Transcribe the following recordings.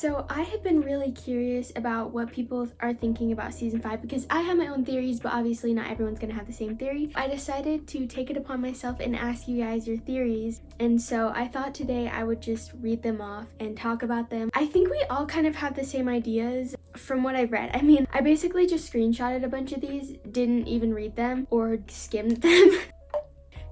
So I have been really curious about what people are thinking about season 5 because I have my own theories, but obviously not everyone's gonna have the same theory. I decided to take it upon myself and ask you guys your theories, and so I thought today I would just read them off and talk about them. I think we all kind of have the same ideas from what I've read. I mean, I basically just screenshotted a bunch of these, didn't even read them or skimmed them.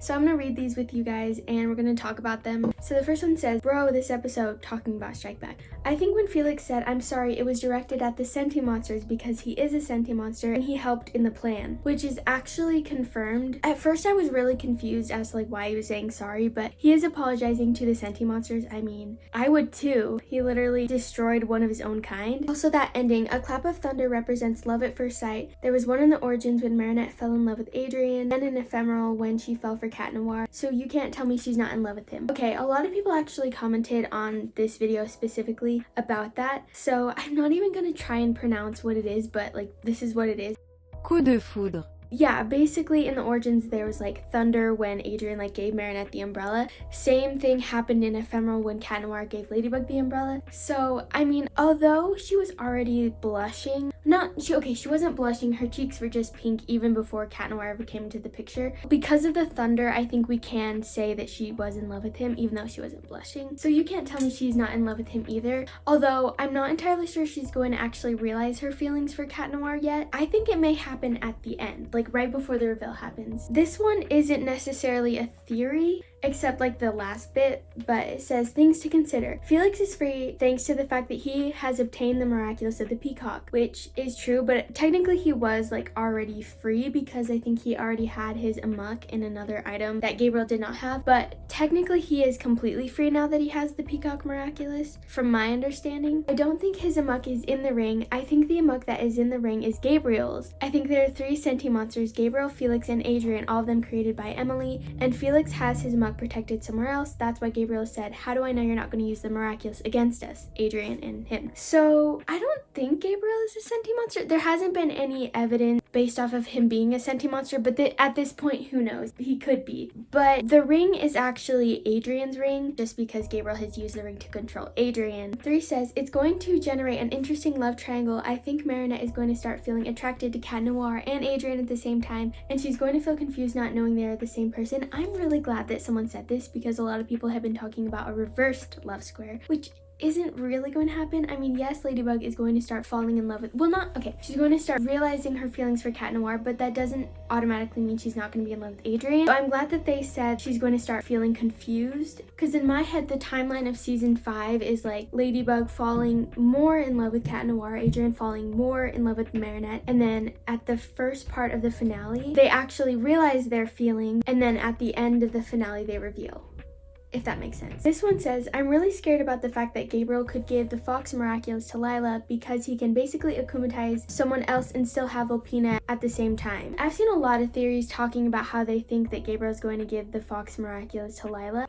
So I'm gonna read these with you guys and we're gonna talk about them. So the first one says, bro, this episode talking about Strike Back. I think when Felix said, I'm sorry, it was directed at the Sentimonsters because he is a Sentimonster and he helped in the plan, which is actually confirmed. At first I was really confused as to like why he was saying sorry, but he is apologizing to the Sentimonsters. I mean, I would too. He literally destroyed one of his own kind. Also that ending, a clap of thunder represents love at first sight. There was one in the origins when Marinette fell in love with Adrien, and an ephemeral when she fell for Cat Noir, so you can't tell me she's not in love with him. Okay, a lot of people actually commented on this video specifically about that, so I'm not even gonna try and pronounce what it is, but like this is what it is. Coup de foudre. Yeah, basically in the origins there was like thunder when Adrien like gave Marinette the umbrella. Same thing happened in Ephemeral when Cat Noir gave Ladybug the umbrella. So I mean, although she was already blushing, she wasn't blushing, her cheeks were just pink even before Cat Noir ever came into the picture. Because of the thunder, I think we can say that she was in love with him even though she wasn't blushing. So you can't tell me she's not in love with him either. Although I'm not entirely sure she's going to actually realize her feelings for Cat Noir yet. I think it may happen at the end, like right before the reveal happens. This one isn't necessarily a theory, except like the last bit, but it says things to consider. Felix is free thanks to the fact that he has obtained the miraculous of the peacock, which is true, but technically he was like already free because I think he already had his amok in another item that Gabriel did not have, but technically he is completely free now that he has the peacock miraculous, from my understanding. I don't think his amok is in the ring. I think the amok that is in the ring is Gabriel's. I think there are 3 Sentimonsters, Gabriel, Felix, and Adrien, all of them created by Emily, and Felix has his amok protected somewhere else. That's why Gabriel said, how do I know you're not going to use the miraculous against us, Adrien and him? So I don't think Gabriel is a Sentimonster. There hasn't been any evidence based off of him being a Sentimonster, but at this point, who knows? He could be. But the ring is actually Adrien's ring, just because Gabriel has used the ring to control Adrien. 3 says, it's going to generate an interesting love triangle. I think Marinette is going to start feeling attracted to Cat Noir and Adrien at the same time, and she's going to feel confused not knowing they are the same person. I'm really glad that someone said this because a lot of people have been talking about a reversed love square, which isn't really going to happen. I mean, yes, Ladybug is going to start falling in love with, she's going to start realizing her feelings for Cat Noir, but that doesn't automatically mean she's not going to be in love with Adrien. So I'm glad that they said she's going to start feeling confused, because in my head the timeline of season 5 is like Ladybug falling more in love with Cat Noir, Adrien falling more in love with Marinette, and then at the first part of the finale they actually realize their feelings, and then at the end of the finale they reveal, if that makes sense. This one says, I'm really scared about the fact that Gabriel could give the Fox Miraculous to Lila because he can basically akumatize someone else and still have 𝚑𝚊𝚘𝚊𝚘 at the same time. I've seen a lot of theories talking about how they think that Gabriel's going to give the Fox Miraculous to Lila.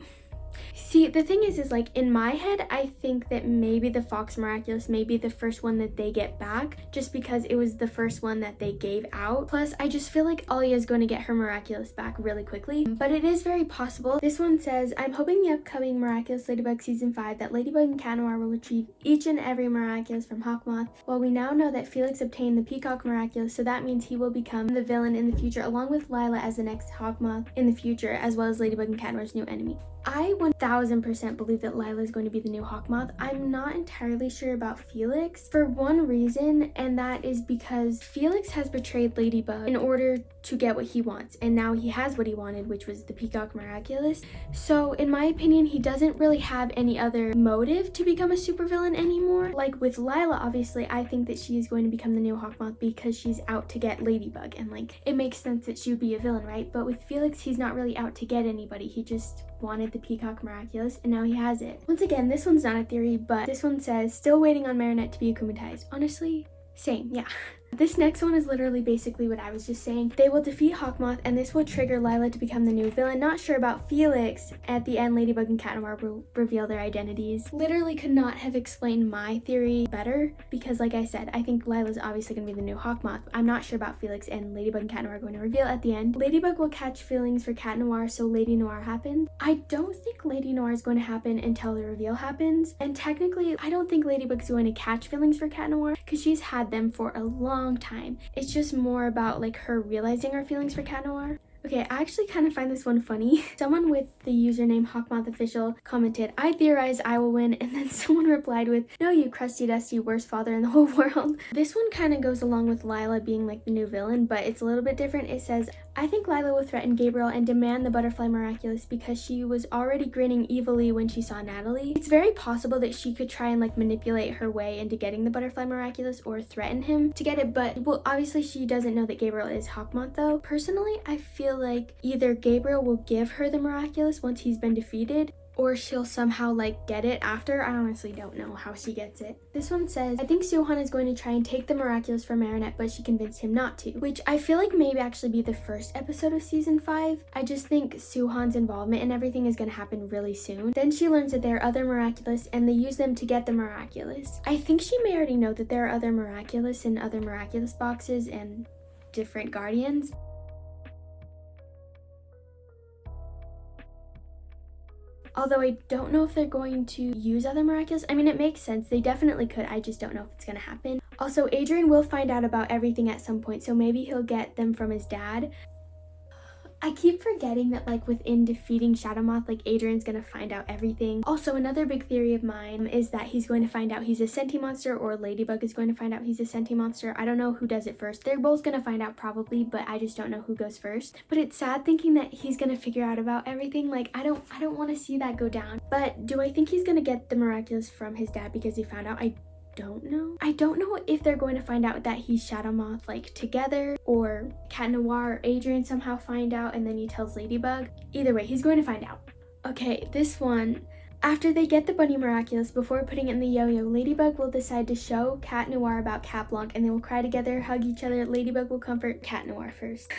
See, the thing is like in my head, I think that maybe the Fox Miraculous may be the first one that they get back, just because it was the first one that they gave out. Plus, I just feel like Alia is going to get her Miraculous back really quickly, but it is very possible. This one says, I'm hoping the upcoming Miraculous Ladybug Season 5 that Ladybug and Cat Noir will retrieve each and every Miraculous from Hawkmoth. Well, we now know that Felix obtained the Peacock Miraculous, so that means he will become the villain in the future, along with Lila as the next Hawkmoth in the future, as well as Ladybug and Cat Noir's new enemy. I 1000% believe that Lila is going to be the new Hawkmoth. I'm not entirely sure about Felix for one reason, and that is because Felix has betrayed Ladybug in order to get what he wants, and now he has what he wanted, which was the Peacock Miraculous. So in my opinion, he doesn't really have any other motive to become a supervillain anymore. Like with Lila, obviously, I think that she is going to become the new Hawkmoth because she's out to get Ladybug, and like it makes sense that she would be a villain, right? But with Felix, he's not really out to get anybody. He just wanted the Peacock Miraculous, and now he has it. Once again, this one's not a theory, but this one says, still waiting on Marinette to be akumatized. Honestly, same, yeah. This next one is literally basically what I was just saying. They will defeat Hawkmoth, and this will trigger Lila to become the new villain. Not sure about Felix. At the end, Ladybug and Cat Noir will reveal their identities. Literally could not have explained my theory better, because like I said, I think Lila's obviously going to be the new Hawkmoth. I'm not sure about Felix, and Ladybug and Cat Noir are going to reveal at the end. Ladybug will catch feelings for Cat Noir, so Lady Noir happens. I don't think Lady Noir is going to happen until the reveal happens, and technically I don't think Ladybug's going to catch feelings for Cat Noir because she's had them for a long time. It's just more about like her realizing her feelings for Cat Noir. Okay, I actually kind of find this one funny. Someone with the username HawkmothOfficial commented, "I theorize I will win," and then someone replied with, "No, you crusty dusty worst father in the whole world." This one kind of goes along with Lila being like the new villain, but it's a little bit different. It says, "I think Lila will threaten Gabriel and demand the butterfly miraculous because she was already grinning evilly when she saw Natalie. It's very possible that she could try and like manipulate her way into getting the butterfly miraculous or threaten him to get it, but well, obviously she doesn't know that Gabriel is Hawkmoth though. Personally, I feel like either Gabriel will give her the miraculous once he's been defeated, or she'll somehow like get it after. I honestly don't know how she gets it. This one says, "I think Suhan is going to try and take the miraculous from Marinette, but she convinced him not to," which I feel like maybe actually be the first episode of season 5. I just think Suhan's involvement in everything is going to happen really soon. Then she learns that there are other miraculous and they use them to get the miraculous. I think she may already know that there are other miraculous and other miraculous boxes and different guardians. Although I don't know if they're going to use other miraculous. I mean, it makes sense. They definitely could. I just don't know if it's going to happen. Also, Adrien will find out about everything at some point, so maybe he'll get them from his dad. I keep forgetting that like within defeating Shadowmoth, like Adrien's gonna find out everything. Also, another big theory of mine is that he's going to find out he's a Sentimonster, or Ladybug is going to find out he's a Sentimonster. I don't know who does it first. They're both gonna find out probably, but I just don't know who goes first. But it's sad thinking that he's gonna figure out about everything. Like I don't want to see that go down. But do I think he's gonna get the miraculous from his dad because he found out? I don't know. I don't know if they're going to find out that he's Shadowmoth like together, or Cat Noir or Adrien somehow find out and then he tells Ladybug. Either way, he's going to find out. Okay, this one. After they get the bunny miraculous, before putting it in the yo-yo, Ladybug will decide to show Cat Noir about Cat Blanc, and they will cry together, hug each other. Ladybug will comfort Cat Noir first.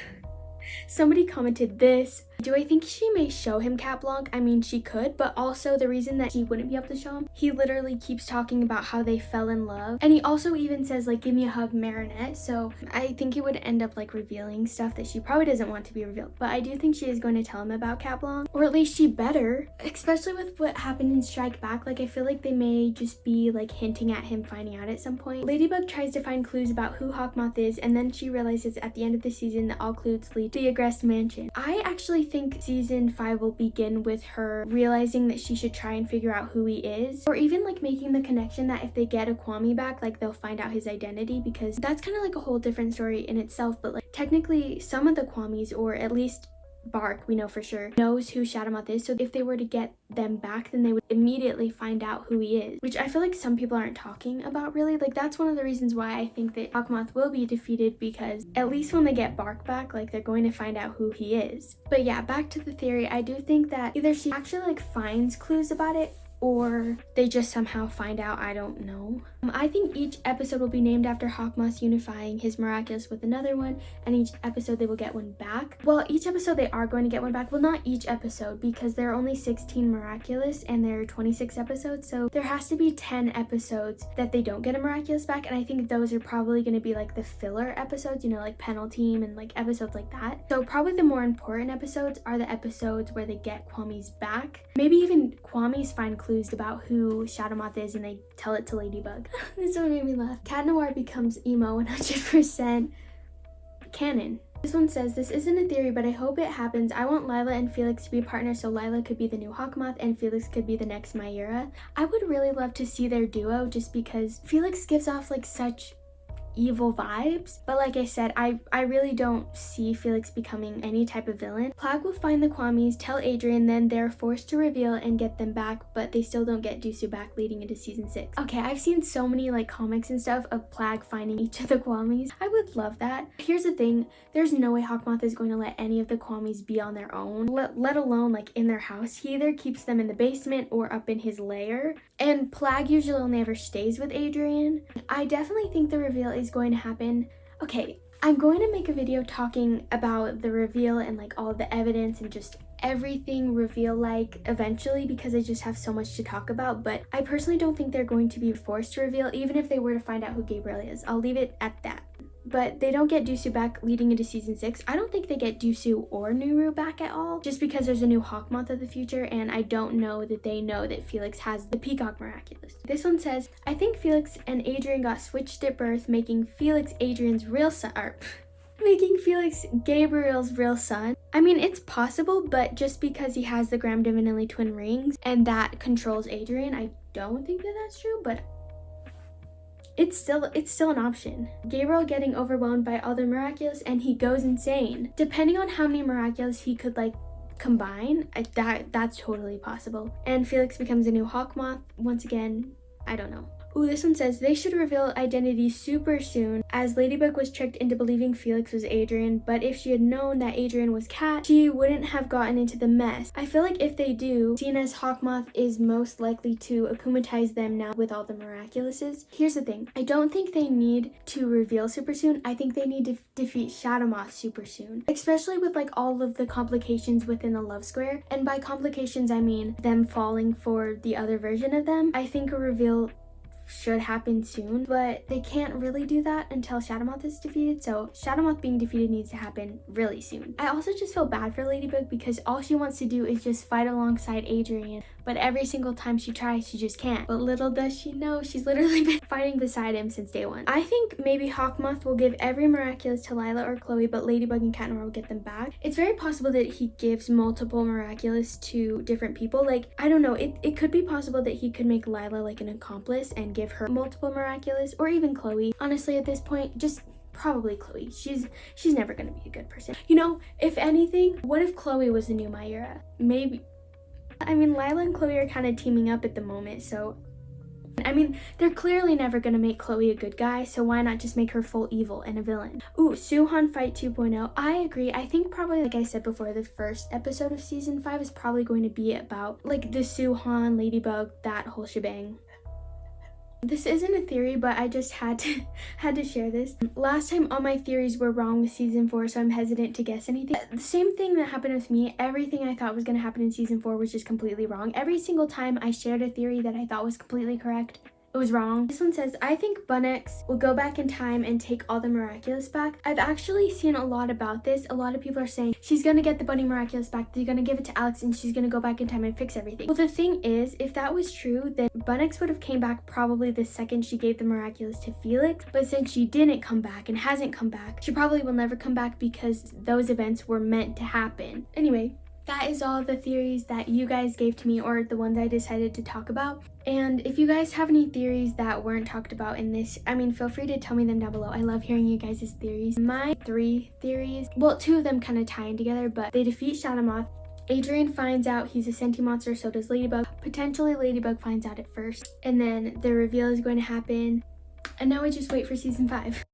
Somebody commented this. Do I think she may show him Cat Blanc? I mean, she could, but also the reason that she wouldn't be able to show him, he literally keeps talking about how they fell in love. And he also even says like, "Give me a hug, Marinette." So I think he would end up like revealing stuff that she probably doesn't want to be revealed. But I do think she is going to tell him about Cat Blanc, or at least she better, especially with what happened in Strike Back. Like I feel like they may just be like hinting at him finding out at some point. Ladybug tries to find clues about who Hawkmoth is, and then she realizes at the end of the season that all clues lead to the Agreste Mansion. I actually think season 5 will begin with her realizing that she should try and figure out who he is, or even like making the connection that if they get a Kwami back, like they'll find out his identity, because that's kind of like a whole different story in itself. But like technically some of the Kwamis, or at least Bark, we know for sure, knows who Shadowmoth is, so if they were to get them back, then they would immediately find out who he is, which I feel like some people aren't talking about really. Like that's one of the reasons why I think that Hawkmoth will be defeated, because at least when they get Bark back, like they're going to find out who he is. But yeah, back to the theory, I do think that either she actually like finds clues about it, or they just somehow find out. I don't know. I think each episode will be named after Hawkmoth unifying his miraculous with another one, and each episode they will get one back. Well, each episode they are going to get one back. Well, not each episode, because there are only 16 miraculous and there are 26 episodes, so there has to be 10 episodes that they don't get a miraculous back, and I think those are probably going to be like the filler episodes, you know, like Penalty and like episodes like that. So probably the more important episodes are the episodes where they get Kwami's back. Maybe even Kwami's find clues about who Shadowmoth is and they tell it to Ladybug. This one made me laugh. Cat Noir becomes emo 100% canon. This one says, "This isn't a theory, but I hope it happens. I want Lila and Felix to be partners, so Lila could be the new Hawkmoth and Felix could be the next 𝚑𝚑𝚘𝚑. I would really love to see their duo, just because Felix gives off like such evil vibes, but like I said, I really don't see Felix becoming any type of villain. Plagg will find the Kwamis, tell Adrien, then they're forced to reveal and get them back, but they still don't get 𝚑𝚘𝚅 back, leading into season 6. Okay, I've seen so many like comics and stuff of Plagg finding each of the Kwamis. I would love that. Here's the thing, there's no way Hawkmoth is going to let any of the Kwamis be on their own, let alone like in their house. He either keeps them in the basement or up in his lair, and Plagg usually only ever stays with Adrien. I definitely think the reveal is going to happen. Okay, I'm going to make a video talking about the reveal and like all the evidence and just everything reveal like eventually, because I just have so much to talk about. But I personally don't think they're going to be forced to reveal, even if they were to find out who Gabriel is. I'll leave it at that. But they don't get 𝚑𝚘𝚅 back leading into season 6. I don't think they get 𝚑𝚘𝚅 or Nuru back at all, just because there's a new Hawkmoth of the future, and I don't know that they know that Felix has the Peacock Miraculous. This one says, I think Felix and Adrien got switched at birth, making Felix Adrien's real son, making Felix Gabriel's real son. I mean, it's possible, but just because he has the Gram Divinely twin rings and that controls Adrien, I don't think that that's true, but it's still an option. Gabriel getting overwhelmed by all the miraculous and he goes insane. Depending on how many miraculous he could like combine, that's totally possible. And Felix becomes a new Hawkmoth. Once again, I don't know. Ooh, this one says they should reveal identity super soon, as Ladybug was tricked into believing Felix was Adrien, but if she had known that Adrien was Cat, she wouldn't have gotten into the mess. I feel like if they do, seeing as Hawkmoth is most likely to akumatize them now with all the miraculouses. Here's the thing, I don't think they need to reveal super soon. I think they need to defeat 𝚑𝚘𝚊𝚘 super soon, especially with like all of the complications within the love square. And by complications, I mean them falling for the other version of them. I think a reveal should happen soon, but they can't really do that until 𝚑𝚘𝚊𝚘 is defeated, so 𝚑𝚘𝚊𝚘 being defeated needs to happen really soon. I also just feel bad for Ladybug because all she wants to do is just fight alongside Adrien, but every single time she tries, she just can't. But little does she know, she's literally been fighting beside him since day one. I think maybe Hawkmoth will give every miraculous to Lila or Chloe, but Ladybug and Cat Noir will get them back. It's very possible that he gives multiple miraculous to different people. Like, I don't know, it could be possible that he could make Lila like an accomplice and give her multiple miraculous, or even Chloe. Honestly, at this point, just probably Chloe. She's never gonna be a good person. You know, if anything, what if Chloe was the new 𝚑𝚑𝚘𝚑? Maybe. I mean, Lila and Chloe are kind of teaming up at the moment, so I mean, they're clearly never gonna make Chloe a good guy, so why not just make her full evil and a villain? Ooh, Suhan fight 2.0. I agree. I think probably, like I said before, the first episode of season 5 is probably going to be about like the Suhan, Ladybug, that whole shebang. This isn't a theory, but I just had to share this. Last time all my theories were wrong with season 4, so I'm hesitant to guess anything. The same thing that happened with me, everything I thought was going to happen in season 4 was just completely wrong. Every single time I shared a theory that I thought was completely correct, it was wrong. This one says, I think 𝚑𝚑𝚘 will go back in time and take all the miraculous back. I've actually seen a lot about this. A lot of people are saying she's gonna get the bunny miraculous back, they're gonna give it to Alex, and she's gonna go back in time and fix everything. Well, the thing is, if that was true, then 𝚑𝚑𝚘 would have came back probably the second she gave the miraculous to Felix, but since she didn't come back and hasn't come back, she probably will never come back because those events were meant to happen. Anyway, that is all the theories that you guys gave to me, or the ones I decided to talk about. And if you guys have any theories that weren't talked about in this, I mean, feel free to tell me them down below. I love hearing you guys' theories. My 3 theories, well, 2 of them kind of tie in together, but they defeat 𝚑𝚘𝚊𝚘. Adrien finds out he's a Sentimonster, so does Ladybug. Potentially Ladybug finds out at first, and then the reveal is going to happen. And now we just wait for season 5.